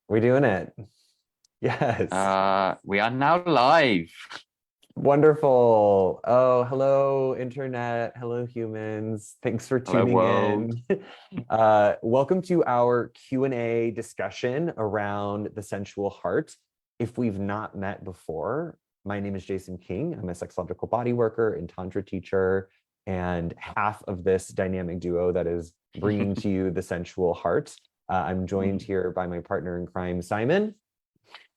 We're doing it. Yes. We are now live. Wonderful. Oh, hello, internet. Hello, humans. Thanks for Hello, tuning world. in. Welcome to our Q&A discussion around the sensual heart. If we've not met before, my name is Jason King. I'm a sexological body worker and tantra teacher, and half of this dynamic duo that is bringing to you the sensual heart. I'm joined Mm. here by my partner in crime, Simon.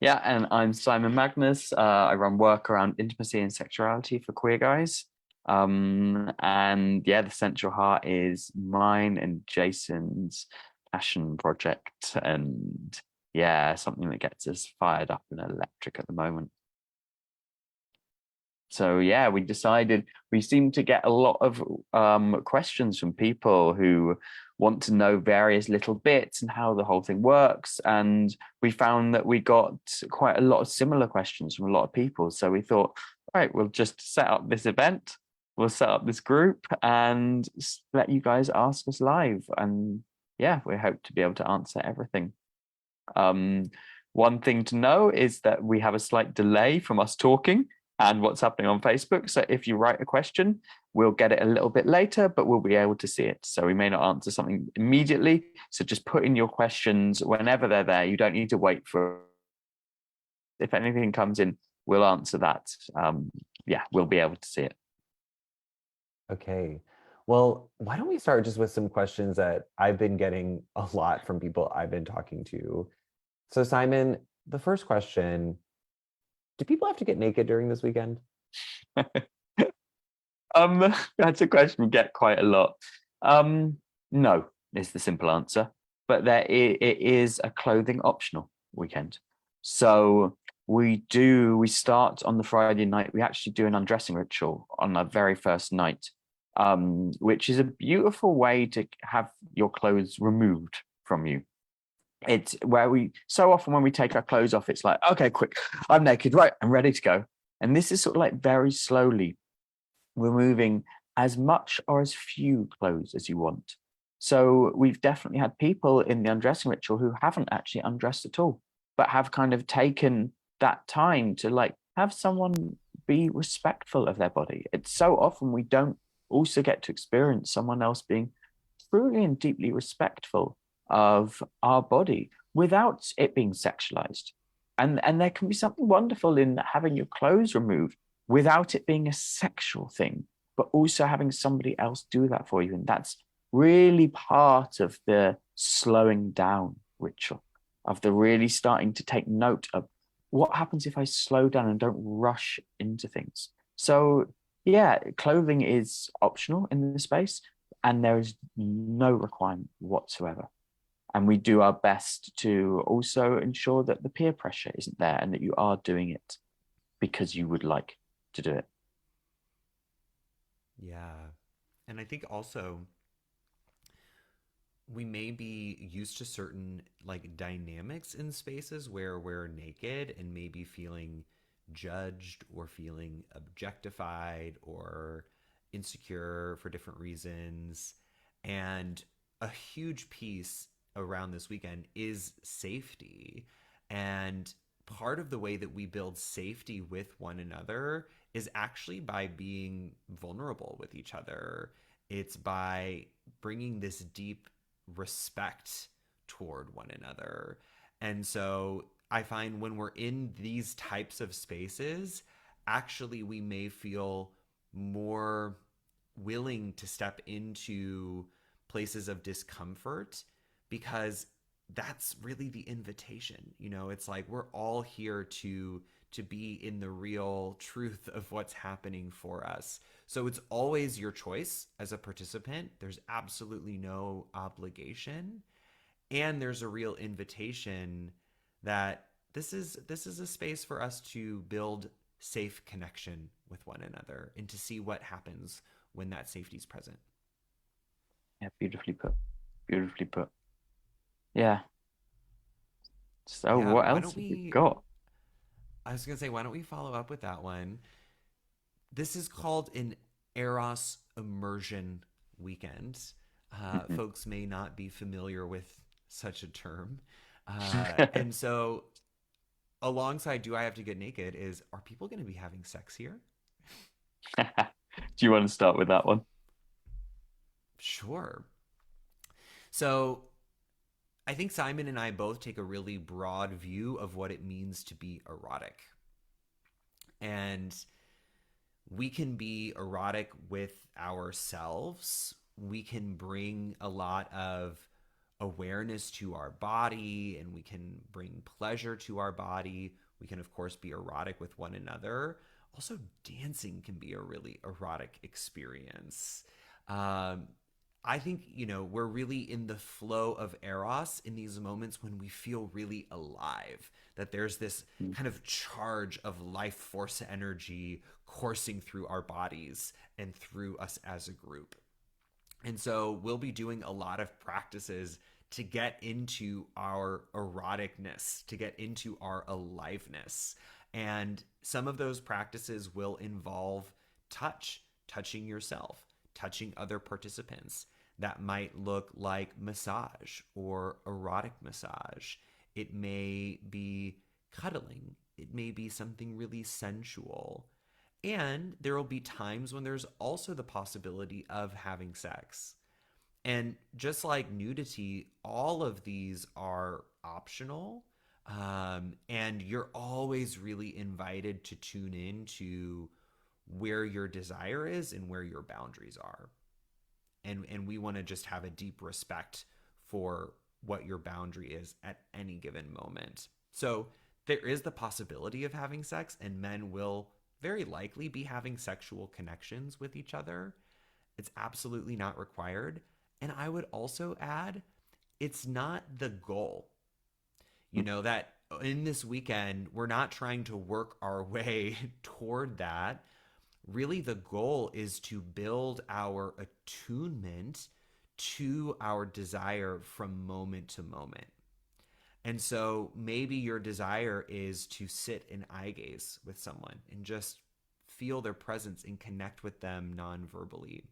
Yeah, and I'm Simon Magnus. I run work around intimacy and sexuality for queer guys. And yeah, the Sensual Heart is mine and Jason's passion project, and yeah, something that gets us fired up and electric at the moment. So yeah, we decided we seem to get a lot of questions from people who want to know various little bits and how the whole thing works. And we found that we got quite a lot of similar questions from a lot of people. So we thought, right, we'll just set up this event, we'll set up this group and let you guys ask us live. And yeah, we hope to be able to answer everything. Um, One thing to know is that we have a slight delay from us talking and what's happening on Facebook. So if you write a question, we'll get it a little bit later, but we'll be able to see it. So we may not answer something immediately. So just put in your questions whenever they're there. You don't need to wait for, if anything comes in, we'll answer that. Yeah, we'll be able to see it. Okay. Well, why don't we start just with some questions that I've been getting a lot from people I've been talking to. So, Simon, the first question, do people have to get naked during this weekend? That's a question we get quite a lot. No, is the simple answer. But it is a clothing optional weekend. So we start on the Friday night. We actually do an undressing ritual on our very first night, which is a beautiful way to have your clothes removed from you. It's where we so often when we take our clothes off, it's like, okay, quick, I'm naked, right, I'm ready to go. And this is sort of like very slowly removing as much or as few clothes as you want. So we've definitely had people in the undressing ritual who haven't actually undressed at all, but have kind of taken that time to like have someone be respectful of their body. It's so often we don't also get to experience someone else being truly and deeply respectful of our body without it being sexualized. And there can be something wonderful in having your clothes removed without it being a sexual thing, but also having somebody else do that for you. And that's really part of the slowing down ritual, of the really starting to take note of what happens if I slow down and don't rush into things. So, yeah, clothing is optional in the space, and there is no requirement whatsoever. And we do our best to also ensure that the peer pressure isn't there and that you are doing it because you would like to do it. Yeah. And I think also we may be used to certain like dynamics in spaces where we're naked and maybe feeling judged or feeling objectified or insecure for different reasons. And a huge piece around this weekend is safety. And part of the way that we build safety with one another is actually by being vulnerable with each other. It's by bringing this deep respect toward one another. And so I find when we're in these types of spaces, actually, we may feel more willing to step into places of discomfort because that's really the invitation. It's like we're all here to be in the real truth of what's happening for us. So it's always your choice as a participant. There's absolutely no obligation, and there's a real invitation that this is a space for us to build safe connection with one another and to see what happens when that safety is present. Yeah, beautifully put. Beautifully put. Yeah. So Yeah, what why else don't have we we got? I was going to say why don't we follow up with that one? This is called an Eros Immersion Weekend. Mhm. Folks may not be familiar with such a term. And so, alongside, do I have to get naked? Is are people going to be having sex here? Do you want to start with that one? Sure. So, I think Simon and I both take a really broad view of what it means to be erotic. And we can be erotic with ourselves. We can bring a lot of awareness to our body and we can bring pleasure to our body. We can, of course, be erotic with one another. Also, dancing can be a really erotic experience. Um, I think, we're really in the flow of Eros in these moments when we feel really alive, that there's this kind of charge of life force energy coursing through our bodies and through us as a group. And so we'll be doing a lot of practices to get into our eroticness, to get into our aliveness. And some of those practices will involve touching yourself, touching other participants. That might look like massage or erotic massage. It may be cuddling. It may be something really sensual. And there will be times when there's also the possibility of having sex. And just like nudity, all of these are optional. And you're always really invited to tune in to where your desire is and where your boundaries are. And we want to just have a deep respect for what your boundary is at any given moment. So there is the possibility of having sex, and men will very likely be having sexual connections with each other. It's absolutely not required. And I would also add, it's not the goal. That in this weekend, we're not trying to work our way toward that. Really, the goal is to build our attunement to our desire from moment to moment. And so maybe your desire is to sit in eye gaze with someone and just feel their presence and connect with them non-verbally.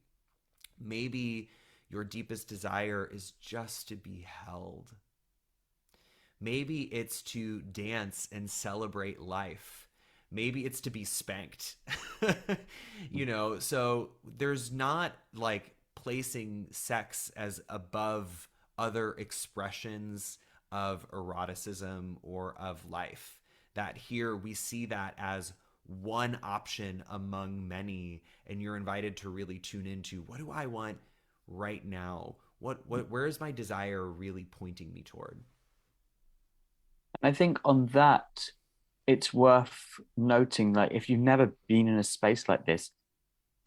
Maybe your deepest desire is just to be held. Maybe it's to dance and celebrate life. Maybe it's to be spanked. So there's not like placing sex as above other expressions of eroticism or of life. That here we see that as one option among many, and you're invited to really tune into, what do I want right now? Where is my desire really pointing me toward? I think on that, it's worth noting, like, if you've never been in a space like this,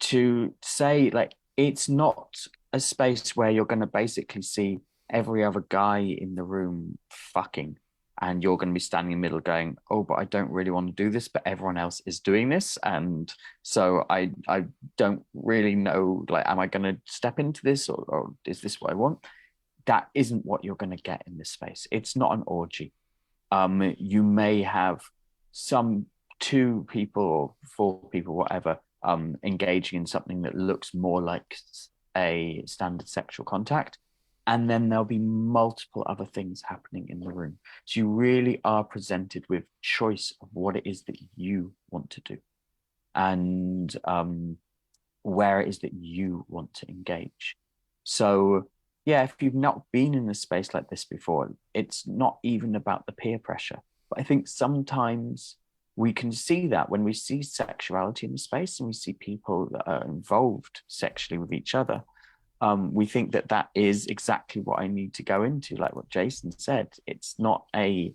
to say, like, it's not a space where you're going to basically see every other guy in the room fucking, and you're going to be standing in the middle going, oh, but I don't really want to do this, but everyone else is doing this. And so I don't really know, like, am I going to step into this, or is this what I want? That isn't what you're going to get in this space. It's not an orgy. You may have some 2 people or 4 people, whatever, engaging in something that looks more like a standard sexual contact. And then there'll be multiple other things happening in the room. So you really are presented with choice of what it is that you want to do, and where it is that you want to engage. So yeah, if you've not been in a space like this before, it's not even about the peer pressure. But I think sometimes we can see that when we see sexuality in the space and we see people that are involved sexually with each other, we think that that is exactly what I need to go into. Like what Jason said, it's not a,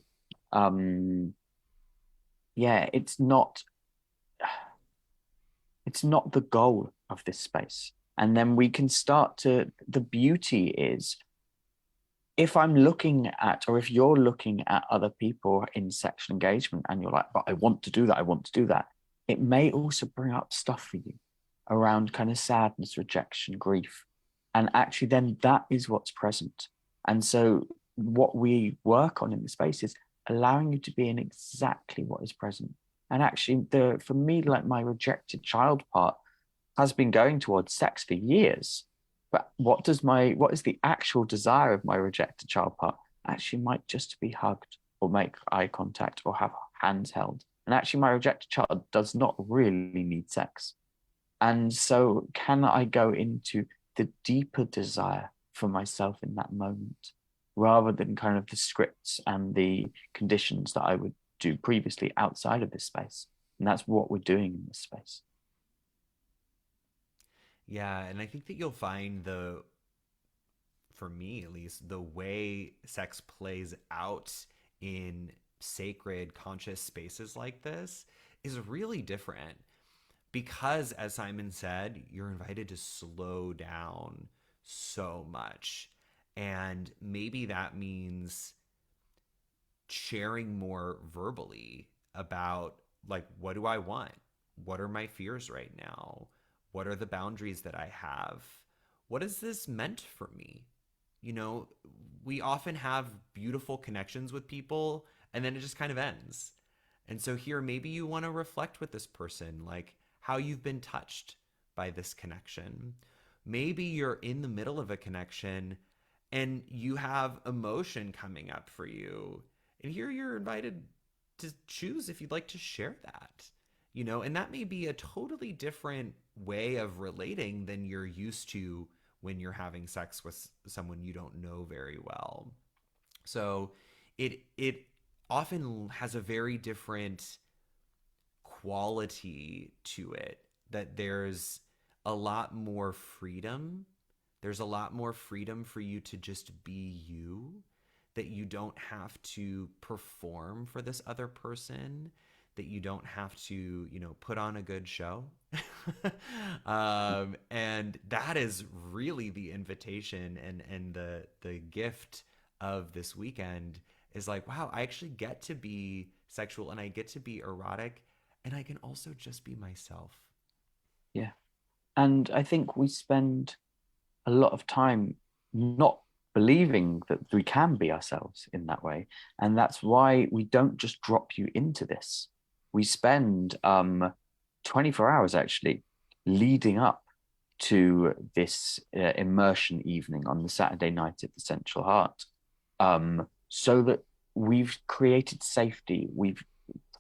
it's not the goal of this space. And then we can start to, the beauty is, if I'm looking at, or if you're looking at other people in sexual engagement and you're like, but I want to do that, I want to do that, it may also bring up stuff for you around kind of sadness, rejection, grief. And actually then that is what's present. And so what we work on in the space is allowing you to be in exactly what is present. And actually for me, like my rejected child part has been going towards sex for years. But what is the actual desire of my rejected child part? actually might just be hugged or make eye contact or have hands held. And actually, my rejected child does not really need sex. And so, can I go into the deeper desire for myself in that moment rather than kind of the scripts and the conditions that I would do previously outside of this space? And that's what we're doing in this space. Yeah, and I think that you'll find for me at least, the way sex plays out in sacred conscious spaces like this is really different because, as Simon said, you're invited to slow down so much. And maybe that means sharing more verbally about, like, what do I want? What are my fears right now? What are the boundaries that I have? What is this meant for me? You know, we often have beautiful connections with people and then it just kind of ends. And so here, maybe you want to reflect with this person, like how you've been touched by this connection. Maybe you're in the middle of a connection and you have emotion coming up for you. And here you're invited to choose if you'd like to share that, you know, and that may be a totally different way of relating than you're used to when you're having sex with someone you don't know very well. So it often has a very different quality to it, that there's a lot more freedom. There's a lot more freedom for you to just be you, that you don't have to perform for this other person, that you don't have to, you know, put on a good show. And that is really the invitation and the gift of this weekend is like, wow, I actually get to be sexual and I get to be erotic and I can also just be myself. Yeah. And I think we spend a lot of time not believing that we can be ourselves in that way. And that's why we don't just drop you into this. We spend 24 hours actually leading up to this immersion evening on the Saturday night at the Sensual Heart, so that we've created safety. We've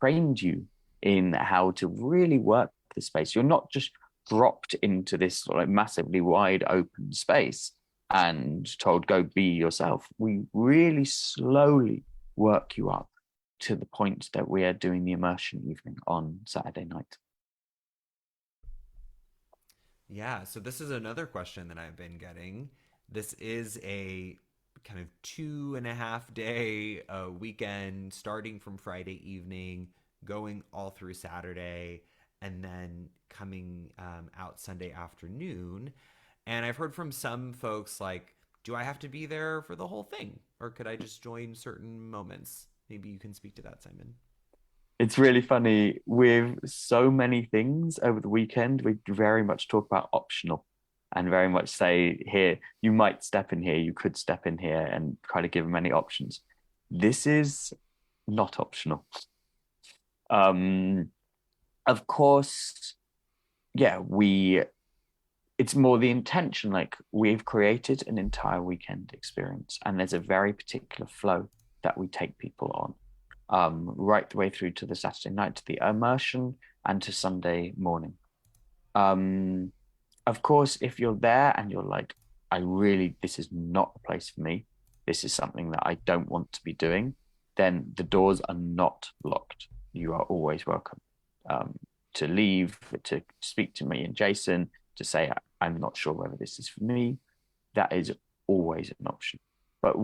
trained you in how to really work the space. You're not just dropped into this like massively wide open space and told go be yourself. We really slowly work you up to the point that we are doing the immersion evening on Saturday night. Yeah, so this is another question that I've been getting. This is a kind of 2.5 day weekend starting from Friday evening, going all through Saturday, and then coming out Sunday afternoon. And I've heard from some folks like, do I have to be there for the whole thing? Or could I just join certain moments? Maybe you can speak to that, Simon. It's really funny with so many things over the weekend. We very much talk about optional and very much say here, you might step in here, you could step in here and try to give many options. This is not optional. Um, of course, yeah, it's more the intention. Like we've created an entire weekend experience and there's a very particular flow that we take people on. Right the way through to the Saturday night, to the immersion, and to Sunday morning. Um, of course, if you're there and you're like, this is not a place for me, this is something that I don't want to be doing, then the doors are not locked. You are always welcome to leave, to speak to me and Jason, to say, I'm not sure whether this is for me. That is always an option. But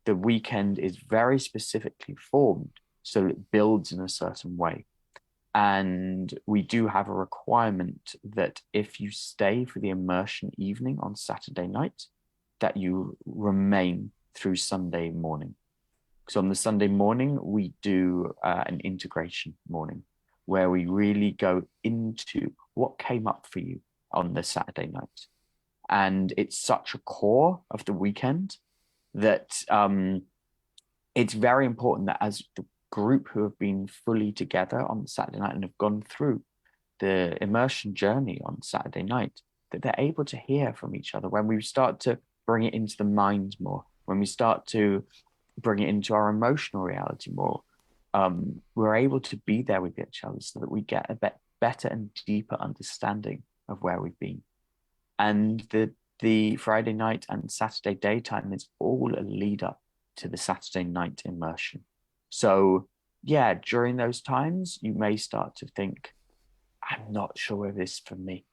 the weekend is very specifically formed so it builds in a certain way. And we do have a requirement that if you stay for the immersion evening on Saturday night, that you remain through Sunday morning. So on the Sunday morning, we do an integration morning where we really go into what came up for you on the Saturday night. And it's such a core of the weekend that it's very important that as the group who have been fully together on Saturday night and have gone through the immersion journey on Saturday night, that they're able to hear from each other when we start to bring it into the mind more, when we start to bring it into our emotional reality more, we're able to be there with each other so that we get a better and deeper understanding of where we've been. And the Friday night and Saturday daytime is all a lead up to the Saturday night immersion. So yeah, during those times, you may start to think, I'm not sure whether this is for me.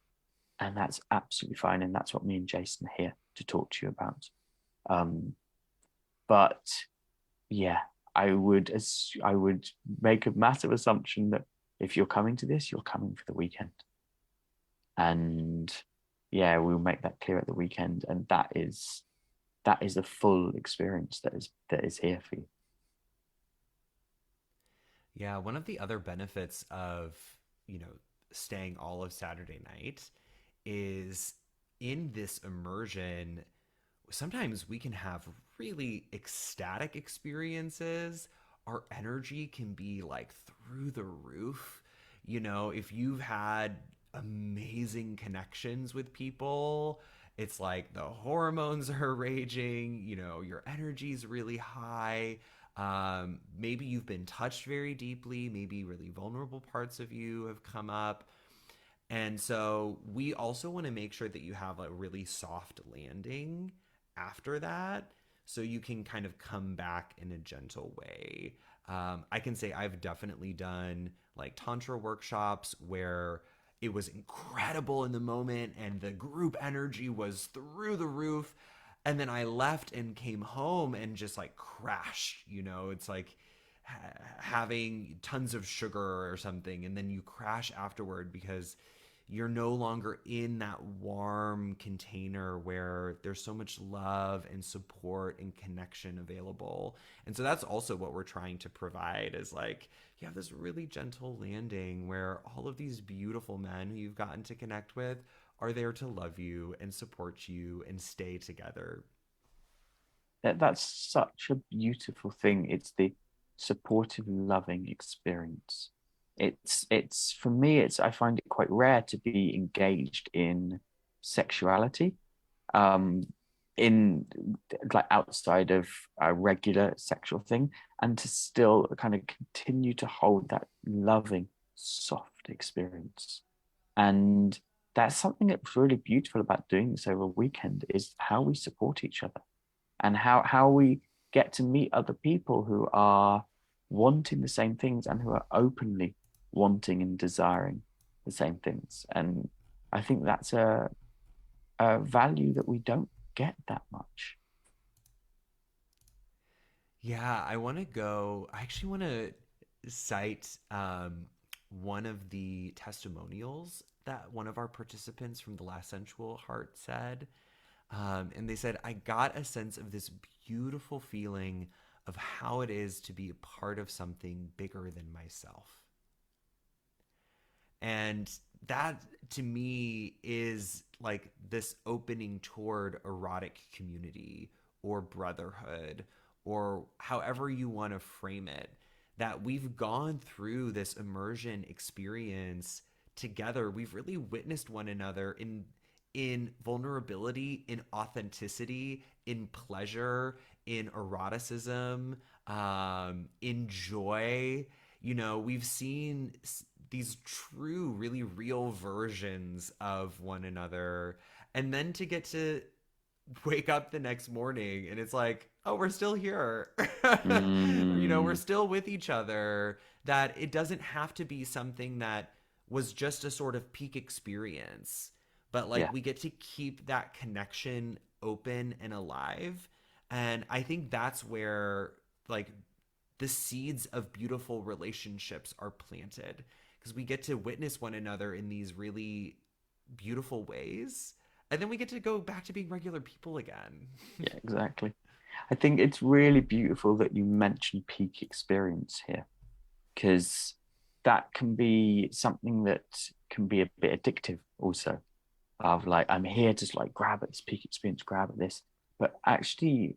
And that's absolutely fine. And that's what me and Jason are here to talk to you about. But yeah, I would make a massive assumption that if you're coming to this, you're coming for the weekend. And yeah, we'll make that clear at the weekend. And that is a full experience that is here for you. Yeah, one of the other benefits of, staying all of Saturday night is in this immersion, sometimes we can have really ecstatic experiences. Our energy can be like through the roof. If you've had amazing connections with people, it's like the hormones are raging, your energy's really high. Maybe you've been touched very deeply, maybe really vulnerable parts of you have come up. And so we also want to make sure that you have a really soft landing after that so you can kind of come back in a gentle way. I can say I've definitely done like Tantra workshops where it was incredible in the moment and the group energy was through the roof. And then I left and came home and just like crashed. It's like having tons of sugar or something, and then you crash afterward because you're no longer in that warm container where there's so much love and support and connection available. And so that's also what we're trying to provide, is like you have this really gentle landing where all of these beautiful men who you've gotten to connect with are there to love you and support you and stay together. That's such a beautiful thing. It's the supportive, loving experience. It's for me, I find it quite rare to be engaged in sexuality, um, in like outside of a regular sexual thing, and to still kind of continue to hold that loving, soft experience. And that's something that's really beautiful about doing this over a weekend, is how we support each other and how we get to meet other people who are wanting the same things and who are openly wanting and desiring the same things. And I think that's a value that we don't get that much. Yeah, I actually want to cite one of the testimonials that one of our participants from the last Sensual Heart said. And they said, I got a sense of this beautiful feeling of how it is to be a part of something bigger than myself. And that to me is like this opening toward erotic community or brotherhood or however you want to frame it, that we've gone through this immersion experience together. We've really witnessed one another in vulnerability, in authenticity, in pleasure, in eroticism, in joy. We've seen these true, really real versions of one another. And then to get to wake up the next morning and it's like, oh, we're still here. We're Mm, still with each other, that it doesn't have to be something that was just a sort of peak experience, but like yeah, we get to keep that connection open and alive. And I think that's where like the seeds of beautiful relationships are planted, because we get to witness one another in these really beautiful ways, and then we get to go back to being regular people again. yeah, exactly. I think it's really beautiful that you mentioned peak experience here, because that can be something that can be a bit addictive also, of like, I'm here to like grab at this peak experience, grab at this. But actually,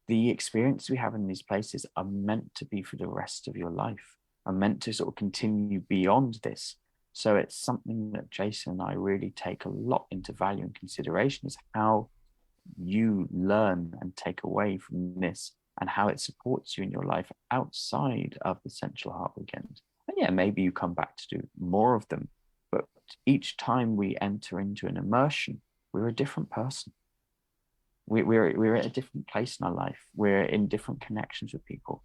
the experiences we have in these places are meant to be for the rest of your life, are meant to sort of continue beyond this. So it's something that Jason and I really take a lot into value and consideration, is how you learn and take away from this and how it supports you in your life outside of the Sensual Heart Weekend. And yeah, maybe you come back to do more of them, but each time we enter into an immersion, we're a different person. We're at a different place in our life. We're in different connections with people,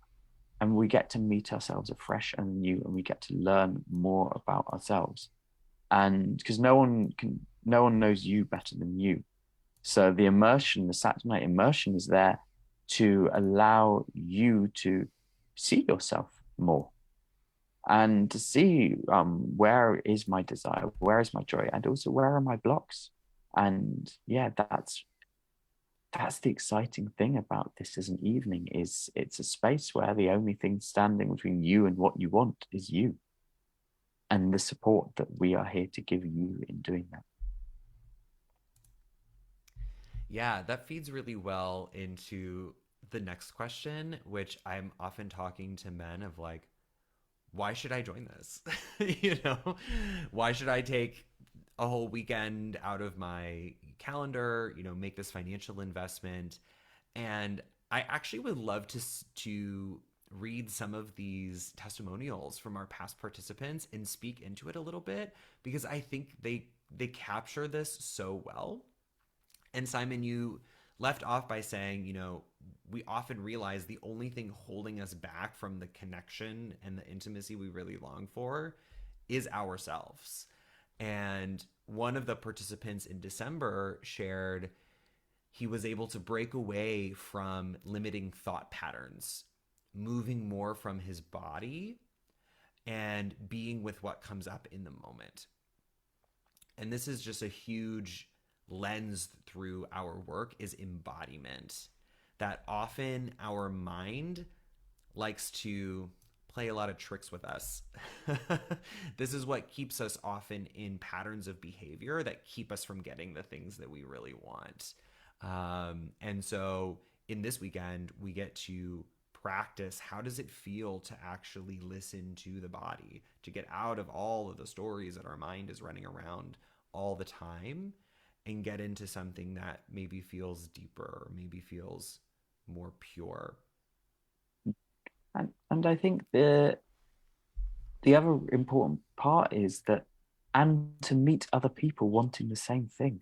and we get to meet ourselves afresh and new, and we get to learn more about ourselves. And because no one knows you better than you. So the immersion, the Saturday night immersion, is there to allow you to see yourself more and to see where is my desire, where is my joy, and also where are my blocks. And yeah, that's the exciting thing about this as an evening, is it's a space where the only thing standing between you and what you want is you, and the support that we are here to give you in doing that. Yeah, that feeds really well into the next question, which I'm often talking to men of like, why should I join this? You know, why should I take a whole weekend out of my calendar, you know, make this financial investment? And I actually would love to read some of these testimonials from our past participants and speak into it a little bit, because I think they capture this so well. And Simon, you left off by saying, you know, we often realize the only thing holding us back from the connection and the intimacy we really long for is ourselves. And one of the participants in December shared he was able to break away from limiting thought patterns, moving more from his body and being with what comes up in the moment. And this is just a huge lens through our work, is embodiment. That often our mind likes to play a lot of tricks with us. This is what keeps us often in patterns of behavior that keep us from getting the things that we really want. And so in this weekend, we get to practice how does it feel to actually listen to the body, to get out of all of the stories that our mind is running around all the time, and get into something that maybe feels deeper, maybe feels more pure. And I think the other important part is that, and to meet other people wanting the same thing.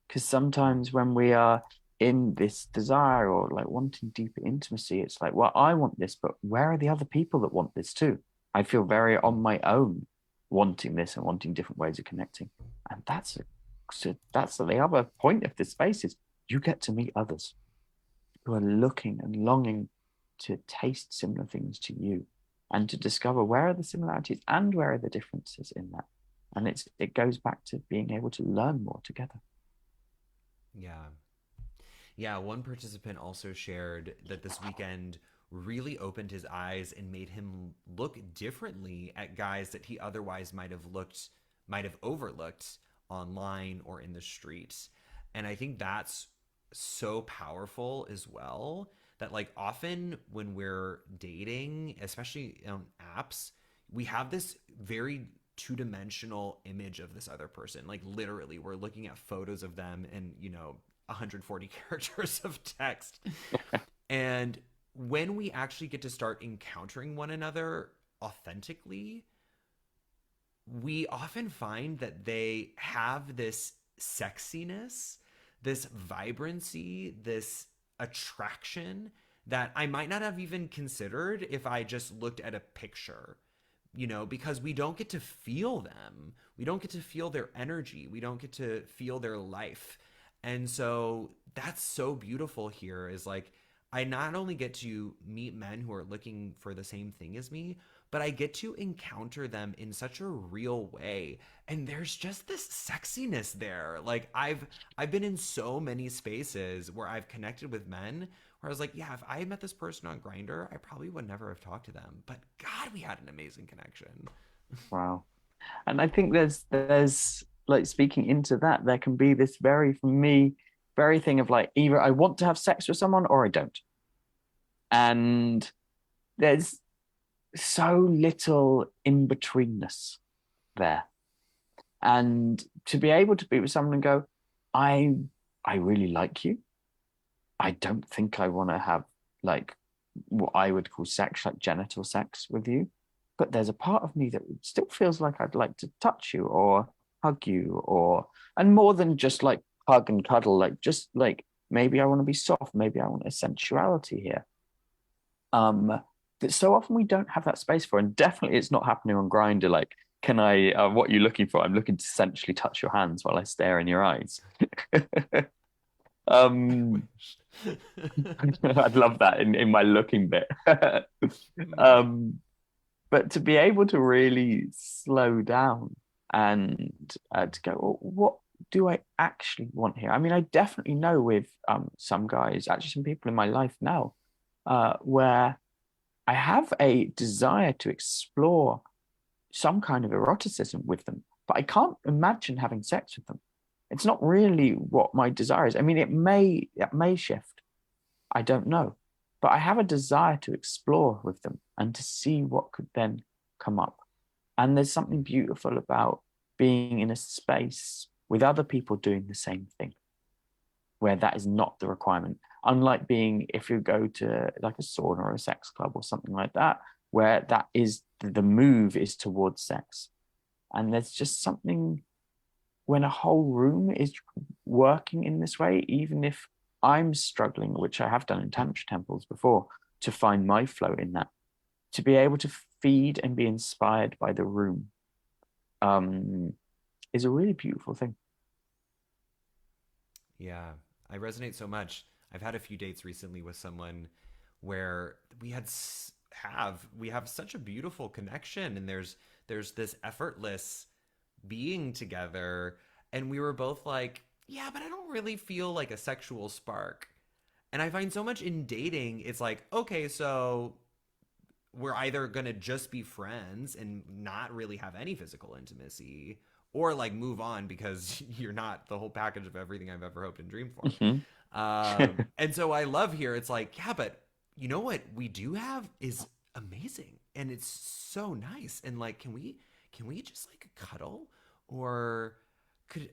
Because sometimes when we are in this desire or like wanting deeper intimacy, it's like, well, I want this, but where are the other people that want this too? I feel very on my own wanting this and wanting different ways of connecting. And that's the other point of this space, is you get to meet others who are looking and longing to taste similar things to you, and to discover where are the similarities and where are the differences in that. And it goes back to being able to learn more together. Yeah. Yeah, one participant also shared that this weekend really opened his eyes and made him look differently at guys that he otherwise might have overlooked online or in the streets. And I think that's so powerful as well, that like often when we're dating, especially on apps, we have this very two-dimensional image of this other person. Like literally we're looking at photos of them and, you know, 140 characters of text. And when we actually get to start encountering one another authentically, we often find that they have this sexiness, this vibrancy, this attraction that I might not have even considered if I just looked at a picture, you know, because we don't get to feel them. We don't get to feel their energy. We don't get to feel their life. And so that's so beautiful here, is like, I not only get to meet men who are looking for the same thing as me, but I get to encounter them in such a real way. And there's just this sexiness there. Like I've been in so many spaces where I've connected with men where I was like, yeah, if I had met this person on Grindr, I probably would never have talked to them. But God, we had an amazing connection. Wow. And I think there's like, speaking into that, there can be this very, for me, very thing of like, either I want to have sex with someone or I don't. And there's so little in betweenness there. And to be able to be with someone and go, I really like you. I don't think I want to have like what I would call sex, like genital sex with you. But there's a part of me that still feels like I'd like to touch you or hug you, or, and more than just like hug and cuddle, like just like maybe I want to be soft, maybe I want a sensuality here. That so often we don't have that space for, and definitely it's not happening on Grindr. Like, can I? What are you looking for? I'm looking to sensually touch your hands while I stare in your eyes. I um, wish. I'd love that in my looking bit. um, but to be able to really slow down and to go, well, what do I actually want here? I mean, I definitely know with some guys, actually some people in my life now, where I have a desire to explore some kind of eroticism with them, but I can't imagine having sex with them. It's not really what my desire is. I mean, it may shift. I don't know. But I have a desire to explore with them and to see what could then come up. And there's something beautiful about being in a space with other people doing the same thing, where that is not the requirement. Unlike being, if you go to like a sauna or a sex club or something like that, where that is the move is towards sex. And there's just something when a whole room is working in this way, even if I'm struggling, which I have done in Tantra temples before, to find my flow in that, to be able to feed and be inspired by the room is a really beautiful thing. Yeah, I resonate so much. I've had a few dates recently with someone where we have such a beautiful connection, and there's this effortless being together, and we were both like, yeah, but I don't really feel like a sexual spark. And I find so much in dating, it's like, okay, so we're either going to just be friends and not really have any physical intimacy, or like move on because you're not the whole package of everything I've ever hoped and dreamed for. Mhm. And so I love here, it's like, yeah, but you know what we do have is amazing, and it's so nice. And like, can we just like cuddle, or could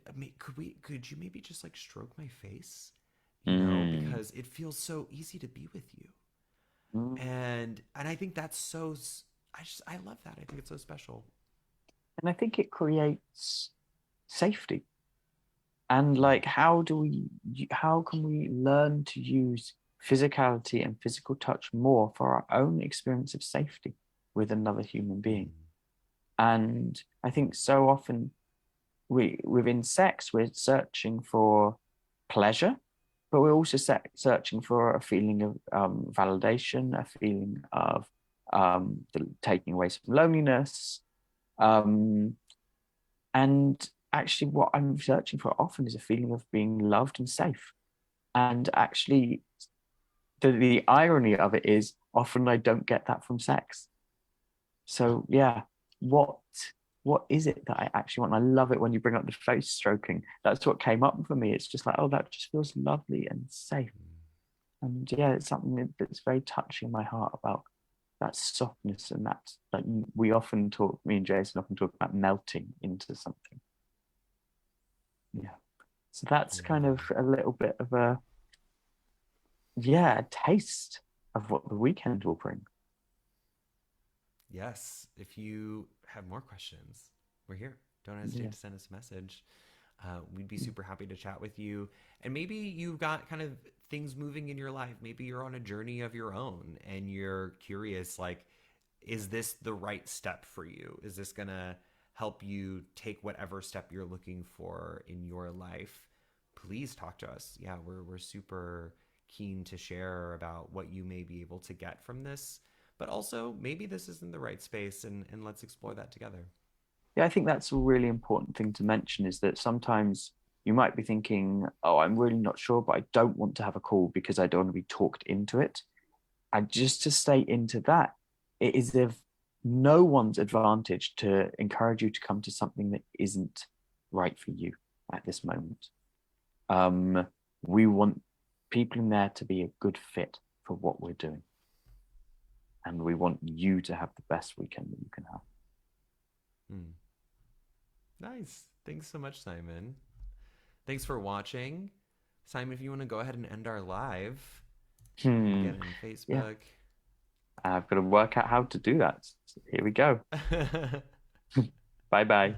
you maybe just like stroke my face, Mm. because it feels so easy to be with you. Mm. And I think that's so I love that. I think it's so special. And I think it creates safety. And Mm. like, how can we learn to use physicality and physical touch more for our own experience of safety with another human being? Mm. And I think so often within sex, we're searching for pleasure, but we're also searching for a feeling of validation, a feeling of taking away some loneliness. Um, and actually, what I'm searching for often is a feeling of being loved and safe. And actually, the irony of it is often I don't get that from sex. So yeah, what what is it that I actually want? I love it when you bring up the face stroking. That's what came up for me. It's just like, oh, that just feels lovely and safe. And yeah, it's something that's very touching my heart about that softness, and that like we often talk, me and Jason often talk about melting into something. Yeah. So that's kind of Yeah. a little bit of a, yeah, a taste of what the weekend will bring. Yes. If you have more questions, we're here. Don't Yeah. hesitate to send us a message. We'd be super happy to chat with you. And maybe you've got kind of things moving in your life. Maybe you're on a journey of your own and you're curious, like, is this the right step for you? Is this going to help you take whatever step you're looking for in your life? Please talk to us. Yeah, we're super keen to share about what you may be able to get from this. But also, maybe this isn't the right space, and let's explore that together. Yeah, I think that's a really important thing to mention is that sometimes you might be thinking, oh, I'm really not sure, but I don't want to have a call because I don't want to be talked into it. And just to stay into that, it is of no one's advantage to encourage you to come to something that isn't right for you at this moment. Um, we want people in there to be a good fit for what we're doing. And we want you to have the best weekend that you can have. Hmm. Nice. Thanks so much, Simon. Thanks for watching. Simon, if you want to go ahead and end our live. Hmm. Get in Yeah, Facebook. I've got to work out how to do that. Here we go. Bye bye.